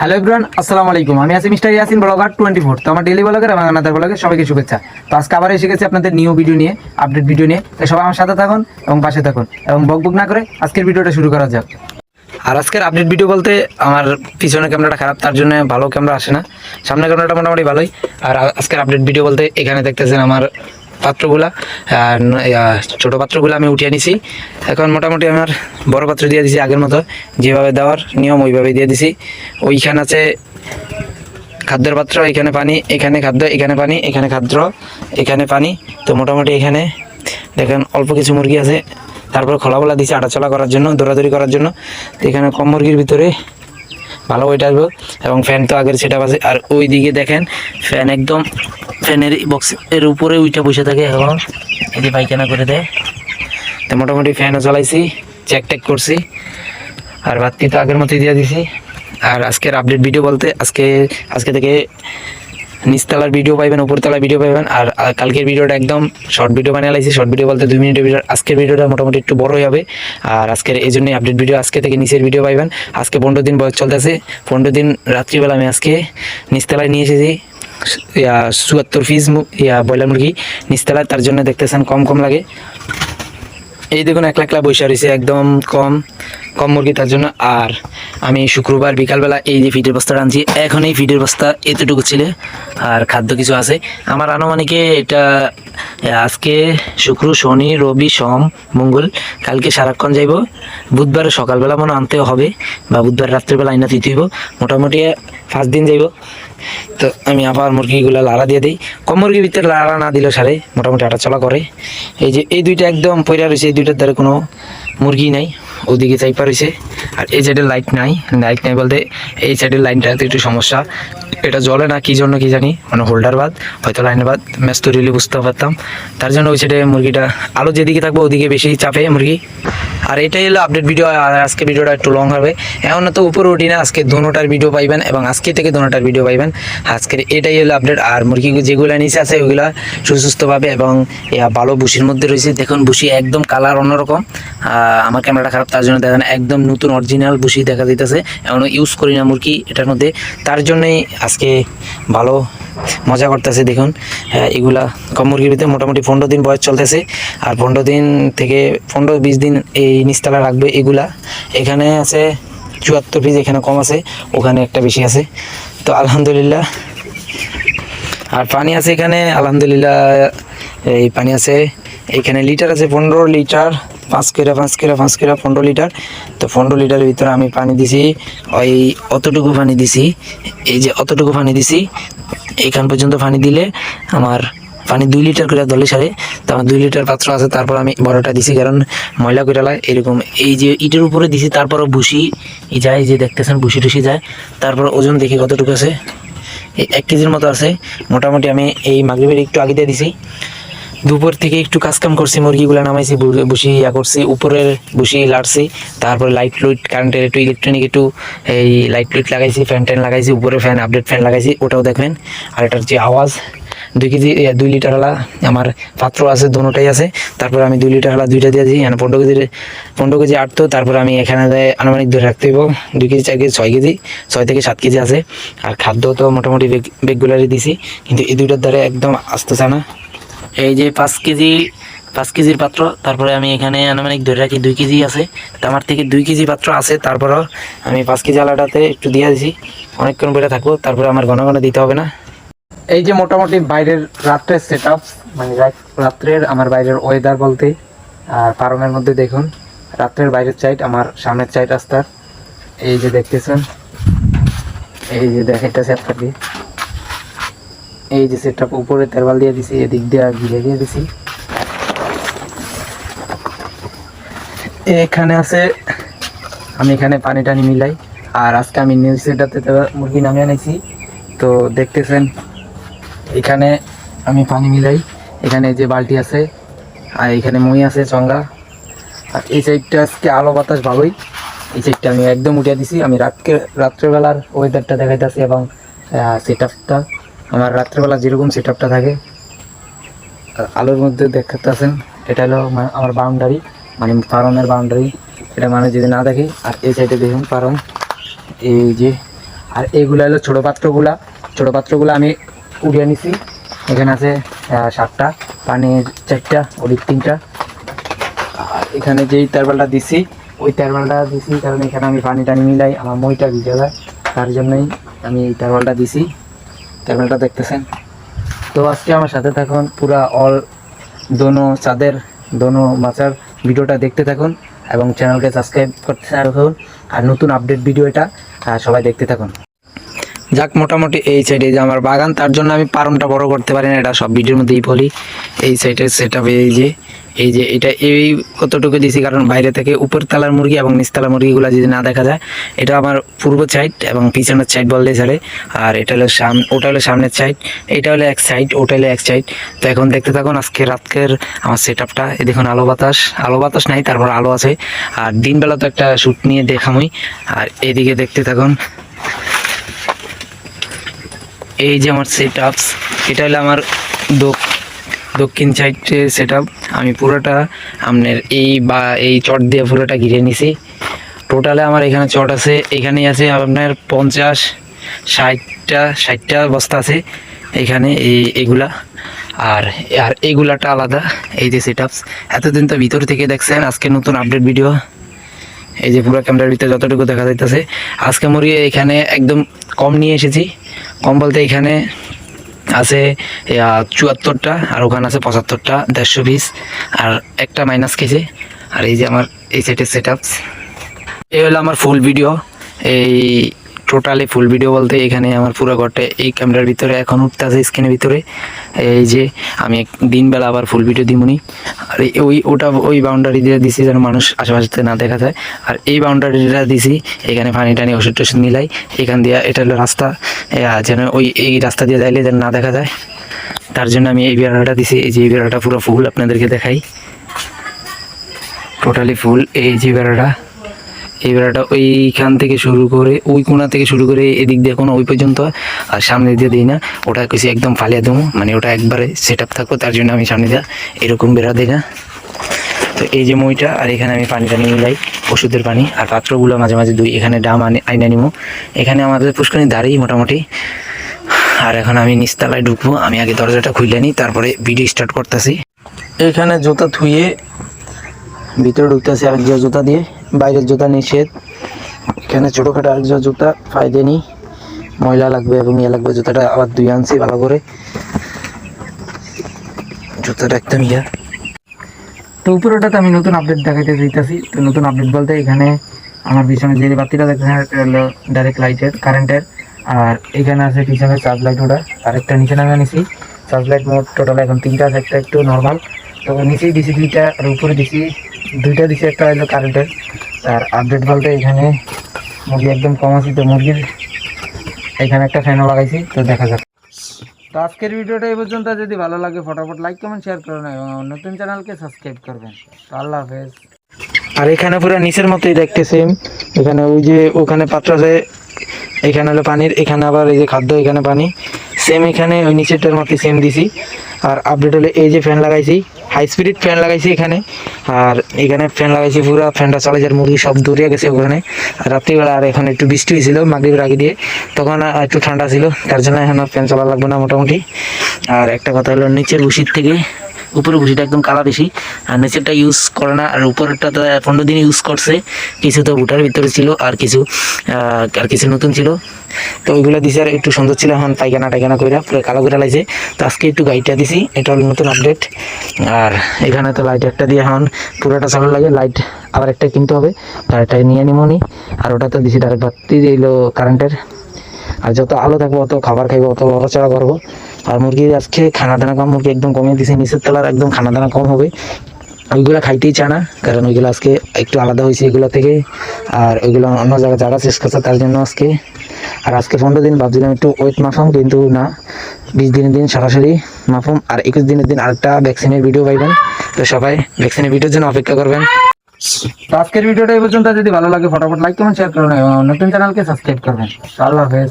Hello everyone, আসসালামু আলাইকুম। আমি আছি মিস্টার ইয়াসিন ব্লগার 24। তো আমার ডেইলি ব্লগার এবং আনাদার ব্লগে সবাইকে শুভেচ্ছা। তো আজকে আবার এসে গেছি আপনাদের নিউ ভিডিও নিয়ে, আপডেট ভিডিও নিয়ে। তো সবাই আমার সাথে থাকুন এবং পাশে থাকুন এবং বকবক না করে আজকের ভিডিওটা শুরু করা যাক। আর আজকের আপডেট ভিডিও বলতে আমার পিছনের ক্যামেরাটা খারাপ, তার জন্য ভালো ক্যামেরা আসে না। সামনের ক্যামেরাটা মোটামুটি ভালোই। আর আজকের আপডেট ভিডিও বলতে এখানে দেখতেছেন আমার পাত্রগুলা, ছোটো পাত্রগুলো আমি উঠিয়ে নিছি। এখন মোটামুটি আমার বড় পাত্র দিয়ে দিছি, আগের মতো যেভাবে দেওয়ার নিয়ম ওইভাবে দিয়ে দিছি। ওইখানে আছে খাদ্যের পাত্র, এখানে পানি, এখানে খাদ্য, এখানে পানি, এখানে খাদ্য, এখানে পানি। তো মোটামুটি এখানে দেখেন অল্প কিছু মুরগি আছে। তারপর খোলাগুলা দিছি আটাচলা করার জন্য, দৌড়াদৌড়ি করার জন্য। তো এখানে কম মুরগির ভিতরে ভালো ওইটা আসবে। এবং ফ্যান তো আগের সেটা আছে। আর ওই দিকে দেখেন ফ্যান একদম ফ্যানের বক্সের উপরে উইটা বসে থাকে এবং এই যে পায়খানা করে দেয়। তো মোটামুটি ফ্যানও চালাইছি, চেক টেক করছি। আর বাতি তো আগের মতোই দিয়ে দিছি। আর আজকের আপডেট ভিডিও বলতে আজকে থেকে নিচতলার ভিডিও পাইবেন, উপরতলার ভিডিও পাইবেন। আর কালকের ভিডিওটা একদম শর্ট ভিডিও বানিয়ে লাইছি। শর্ট ভিডিও বলতে 2 মিনিটের ভিডিও। আজকের ভিডিওটা মোটামুটি একটু বড়ই হবে। আর আজকের এই জন্যই আপডেট ভিডিও, আজকে থেকে নিচের ভিডিও পাইবেন। আজকে 15 দিন বয়স চলতেছে। 15 দিন রাত্রিবেলা আমি আজকে নিচতলায় নিয়ে এসেছি 74 পিস ব্রয়লার মুরগি নিচতলায়। তার জন্য দেখতেছেন কম কম লাগে। এই দেখুন একলা একলা বৈশা রয়েছে, একদম কম কম মুরগি, তার জন্য। আর আমি শুক্রবার বিকালবেলা এই যে ফিডের বস্তাটা আনছি। এখন এই ফিডের বস্তা এতটুকু ছিল, আর খাদ্য কিছু আছে আমার আনুমানিকে। এটা আজকে শুক্র, শনি, রবি, সোম, মঙ্গল, কালকে সারাক্ষণ যাইব। বুধবার সকালবেলা মনে আনতে হবে, বা বুধবার রাত্রিবেলা আইনা দিতে হইব। মোটামুটি 5 দিন যাইব। তো আমি আবার মুরগিগুলো লাড়া দিয়ে দিই। কম মুরগির ভিতরে লাড়া না দিলে সারে মোটামুটি হাঁটাচলা করে। এই যে এই দুইটা একদম পয়রা রয়েছে, এই দুইটার দ্বারা কোনো মুরগি নাই, ওদিকে চাইপা রয়েছে। আর এই সাইডের লাইট নাই বলতে এই সাইডের লাইনটা একটু সমস্যা, এটা জ্বলে না কি জন্য কি জানি, মানে হোল্ডার বাদ, হয়তো লাইনের বাদ, ম্যাচ তো রিলি বুঝতে পারতাম। তার জন্য ওই সাইডে মুরগিটা আলো যেদিকে থাকবো ওদিকে বেশি চাপে মুরগি। আর এটাই হলো আপডেট ভিডিও। আর আজকে ভিডিওটা একটু লং হবে, এখন তো উপরে উঠি না। আজকে দোনোটার ভিডিও পাইবেন এবং আজকে থেকে দোনোটার ভিডিও পাইবেন। আজকের এটাই হলো আপডেট। আর মুরগি যেগুলো নিচে আছে ওইগুলা সুস্থভাবে এবং ভালো বুসির মধ্যে রয়েছে। দেখুন বুসি একদম কালার অন্যরকম। আমার ক্যামেরাটা খারাপ, তার জন্য দেখেন একদম নতুন অরিজিনাল বুসি দেখা যাইতেছে। এমন ইউজ করি না মুরগি এটার মধ্যে, তার জন্যই আজকে ভালো মজা করতেছে। দেখুন এগুলা কম মুরগির ভিতরে মোটামুটি 15 দিন বয়স চলতেছে। আর 15 দিন থেকে 15-20 দিন এই নিচতলা রাখবে এগুলা। এখানে আছে 74 পিস, এখানে কম আছে, ওখানে একটা বেশি আছে। তো আলহামদুলিল্লাহ। আর পানি আছে এখানে আলহামদুলিল্লাহ। এই পানি আছে এখানে, লিটার আছে 15 লিটার, 5 করে 15 লিটার। তো 15 লিটারের ভিতরে আমি পানি দিছি ওই অতটুকু পানি দিছি। এই যে অতটুকু পানি দিছি, এইখান পর্যন্ত পানি দিলে আমার পানি 2 লিটার করে দলে সারে। তো আমার 2 লিটার পাত্র আছে। তারপর আমি বড়টা দিছি, কারণ ময়লা করে লায় এরকম। এই যে ইটের উপরে দিছি, তারপরও ভুসি যায়, এই যে দেখতেছেন ভুসি টুসি যায়। তারপর ওজন দেখি কতটুকু আছে, এই 1 কেজির মতো আছে মোটামুটি। আমি এই মাগরিবের একটু আগে দিয়ে দিছি। দুপুর থেকে একটু কাজকাম করছি, মুরগিগুলো নামাইছি, বসি করছি, উপরের বসি লাড়ছি। তারপরে লাইট কারেন্টের একটু ইলেকট্রনিক একটু এই লাইট লাগাইছি, ফ্যান লাগাইছি, উপরে ফ্যান আপডেট ফ্যান লাগাইছি, ওটাও দেখবেন। আর এটার যে আওয়াজ 2 কেজি 2 লিটার হলা আমার পাত্র আছে, দোনোটাই আছে। তারপরে আমি 2 লিটার হলা দুইটা দিয়ে দিই, 15 কেজি আটতো। তারপরে আমি এখানে আনুমানিক ধরে রাখতে হইব 2 কেজি 4 কেজি 6 কেজি, 6 থেকে 7 কেজি আছে। আর খাদ্য তো মোটামুটি রেগুলারই দিছি, কিন্তু এই দুইটার দ্বারা একদম আসতেছে না। এই যে 5 কেজির পাত্র। তারপরে আমি এখানে আনুমানিক ধরে রাখি 2 কেজি আছে। তো আমার থেকে 2 কেজি পাত্র আছে। তারপরও আমি 5 কেজি আলাদাতে একটু দিয়ে দিছি, অনেকক্ষণ বেড়ে থাকবো। তারপরে আমার ঘন ঘন দিতে হবে না। এই যে মোটামুটি বাইরের রাত্রের সেট আপ, মানে রাত্রের আমার বাইরের ওয়েদার বলতে ফার্মের মধ্যে দেখুন রাত্রের বাইরের সাইড, আমার সামনের সাইড রাস্তার। এই যে দেখতেছেন, এই যে দেখাইতেছে আপনাকে, এই যে সেট আপ উপরে তেরবাল দিয়ে দিছি, এদিক দিয়ে ঘিরে দিয়ে দিছি। এখানে আছে, আমি এখানে পানি টানি মিলাই। আর আজকে আমি নিউ সেটাতে মুরগি নামিয়ে নিয়েছি। তো দেখতেছেন এখানে আমি পানি মিলাই, এখানে যে বালতি আছে, আর এখানে মই আছে চঙ্গা। আর এই সাইডটা আজকে আলো বাতাস ভালোই, এই সাইডটা আমি একদম উঠিয়ে দিছি। আমি রাত্রেবেলার ওয়েদারটা দেখাইতেছি এবং সেট আপটা আমার রাত্রেবেলা যেরকম সেট আপটা থাকে আলোর মধ্যে দেখাতেছেন। এটা হলো আমার বাউন্ডারি, মানে ফার্মের বাউন্ডারি। এটা মানুষ যদি না দেখে। আর এই সাইডে দেখুন ফার্ম, এই যে আর এইগুলো হলো ছোটো পাত্রগুলো আমি উঠিয়ে নিছি। এখানে আছে 7টা, পানির 4টা, ওদিক 3টা। আর এখানে যেই তারবালটা দিছি ওই তারবালটা দিছি কারণ এখানে আমি পানি টানি মিলাই আমার মইটা ভিজে যায়, তার জন্যই আমি এই তারবালটা দিছি। তারবালটা দেখতেছেন। তো আজকে আমার সাথে থাকুন, পুরা অল দোনো চাঁদের দোনো মাচার ভিডিওটা দেখতে থাকুন এবং চ্যানেলকে সাবস্ক্রাইব করতে থাকুন। আর নতুন আপডেট ভিডিও এটা সবাই দেখতে থাকুন। যাক, মোটামুটি এই সাইডে যে আমার বাগান, তার জন্য আমি পারমটা বড় করতে পারি না, এটা সব ভিডিওর মধ্যেই বলি। এই সাইডে সেট আপ এই যে এটা এই কতটুকু দিয়েছি কারণ বাইরে থেকে উপর তলার মুরগি এবং নিচতলার মুরগিগুলো যদি না দেখা যায়। এটা আমার পূর্ব সাইড এবং পিছনের সাইড বলতে ছাড়ে। আর এটা হলো ওটা হলো সামনের সাইড, এটা হলো এক সাইড, ওটা হলো এক সাইড। তো এখন দেখতে থাকুন আজকে রাতকের আমার সেট আপটা। এই দেখুন আলো বাতাস নাই, তারপর আলো আছে। আর দিনবেলা তো একটা শ্যুট নিয়ে দেখামই। আর এদিকে দেখতে থাকুন, এই যে আমার সেট আপস, এটা হলো আমার দক্ষিণ সাইডের সেট আপ। আমি পুরোটা আপনার এই চট দিয়ে পুরোটা ঘিরে নিছি। টোটালে আমার এখানে চট আছে, এখানেই আছে আপনার 50-60টা বস্তা আছে এখানে এগুলা। আর এগুলাটা আলাদা। এই যে সেট আপস এতদিন তো ভিতর থেকে দেখছেন, আজকে নতুন আপডেট ভিডিও। এই যে পুরো ক্যামেরার ভিতরে যতটুকু দেখা যাইতেছে, আজকে মুরগি এখানে একদম কম নিয়ে এসেছি। কম বলতে এখানে আছে 74টা আর ওখানে আছে 75টা, 150 পিস আর একটা মাইনাস কেজি। আর এই যে আমার এই সেটের সেট আপস, এই হলো আমার ফুল ভিডিও। এই টোটালি ফুল ভিডিও বলতে এখানে আমার পুরো ঘরটা এই ক্যামেরার ভিতরে এখন উঠতে আছে স্ক্রিনের ভিতরে। এই যে আমি দিনবেলা আবার ফুল ভিডিও দিমুনি। আর ওই বাউন্ডারি দিয়ে দিছি যেন মানুষ আশেপাশে না দেখা যায়। আর এই বাউন্ডারিটা দিছি এখানে পানি টানি ওষুধ টষুধ মিলাই এখান দিয়ে। এটা হলো রাস্তা, যেন এই রাস্তা দিয়ে যাইলে যেন না দেখা যায়, তার জন্য আমি এই বেড়াটা দিছি। এই যে এই বেড়াটা পুরো ফুল, আপনাদেরকে দেখাই টোটালি ফুল। এই যে এই বেড়াটা ওইখান থেকে শুরু করে ওই কোণা থেকে শুরু করে এদিক দিয়ে কোনো ওই পর্যন্ত, আর সামনে দিয়ে দিই না। ওটা কিছু একদম ফালিয়ে দেবো, মানে ওটা একবারে সেট আপ থাকবো, তার জন্য আমি সামনে দিয়ে এরকম বেড়া দিই না। তো এই যে মইটা, আর এখানে আমি পানি টানি মিলাই ওষুধের পানি। আর পাত্রগুলো মাঝে মাঝে এখানে ডাম আইনা নিবো। এখানে আমাদের পুষ্করণী দাঁড়িয়ে মোটামুটি। আর এখন আমি নিচতলায় ঢুকবো। আমি আগে দরজাটা খুলে নিই, তারপরে ভিডিও স্টার্ট করতেছি। এখানে জুতা ধুয়ে ভিতরে ঢুকতেছি আরেক জুতা দিয়ে, বাইরের জুতা নিষেধ। এখানে ছোটোখাটো আরেক জুতা ফায়দে নি, ময়লা লাগবে এবং লাগবে। জুতাটা আবার ধুয়ে আনছি ভালো করে, জুতাটা একদম তো উপরেটাতে আমি নতুন আপডেট দেখাইতে চাইতেছি। তো নতুন আপডেট বলতে এখানে আমার পিছনে যে বাতিটা দেখছেন হলো ডাইরেক্ট লাইটের কারেন্টের। আর এখানে আছে পিছনে চার্জ লাইট, ওটা আরেকটা নিচে নামে নিছি। চার্জ লাইট মোট টোটাল এখন 3টা আছে, একটা একটু নর্মাল। তো নিচেই দিছি 2টা আর উপরে দিছি 2টা দিছি, একটা হলো কারেন্টের। আর আপডেট বলতে এখানে মুরগি একদম কম আছে, তো মুরগির এখানে একটা ফ্যানও লাগাইছি। তো দেখা যাক। তো আজকের ভিডিওটা এই পর্যন্ত। যদি ভালো লাগে ফটাফট লাইক কমেন্ট শেয়ার করুন এবং নতুন চ্যানেলকে সাবস্ক্রাইব করবেন। তো আল্লাহ হাফেজ। আর এখানে পুরো নিচের মতোই দেখতে সেম। এখানে ওই যে ওখানে পাত্র আছে, এখানে হলো পানির, এখানে আবার এই যে খাদ্য, এখানে পানি সেম। এখানে ওই নিচেরটার মতো সেম দিছি। আর আপডেট হলে এই যে ফ্যান লাগাইছি, হাই স্পিড ফ্যান লাগাইছি এখানে। আর এখানে ফ্যান লাগাইছি, পুরো ফ্যানটা চালাই যার মুরগি সব দৌড়িয়ে গেছে ওখানে। আর রাত্রিবেলা আর এখন একটু বৃষ্টি হয়েছিল মাগরিবের আগে দিয়ে, তখন একটু ঠান্ডা ছিল, তার জন্য এখন ফ্যান চালা লাগবে না মোটামুটি। আর একটা কথা হলো নিচের ভুসির থেকে উপরে ভুসিটা একদম কালা বেশি, আর নিচেরটা ইউজ করে না। আর উপরেরটা তো 15 দিন ইউজ করছে, কিছু তো ভুটার ভিতরে ছিল আর কিছু নতুন ছিল। তো ওইগুলো দিছে আর একটু সুন্দর ছিল। এখন টাইকানা করে পুরো কালো করে লাগছে। তো আজকে একটু গাইডটা দিছি, এটা হলো নতুন আপডেট। আর এখানে তো লাইট একটা দিয়ে এখন পুরোটা চালু লাগে। লাইট আবার একটা কিনতে হবে, তারটা নিয়ে নিমনি। আর ওটা তো দিছি ডাইরেক্ট বাতি দিলো কারেন্টের। আর যত আলো থাকবো অত খাবার খাইবো, অত লড়াচড়া করবো। আর মুরগির আজকে খানা দানা কম, মুরগি একদম কমিয়ে দিয়েছে। নিচের তলার একদম খানা দানা কম হবে, ওইগুলো খাইতেই চায় না, কারণ ওইগুলো আজকে একটু আলাদা হয়েছে এগুলো থেকে। আর ওইগুলো অন্য জায়গা শেষ করছে, তার জন্য আজকে। আর আজকে 15 দিন ভাবছিলাম একটু ওয়েট মাফাম, কিন্তু না, 20 দিনের দিন সরাসরি মাফাম। আর 21 দিনের দিন আরেকটা ভ্যাকসিনের ভিডিও পাইবেন। তো সবাই ভ্যাকসিনের ভিডিওর জন্য অপেক্ষা করবেন। তো আজকের ভিডিওটা এই পর্যন্ত। যদি ভালো লাগে ফটাফট লাইক কমেন্ট শেয়ার করুন এবং নতুন চ্যানেলকে সাবস্ক্রাইব করবেন। আল্লাহ হাফেজ।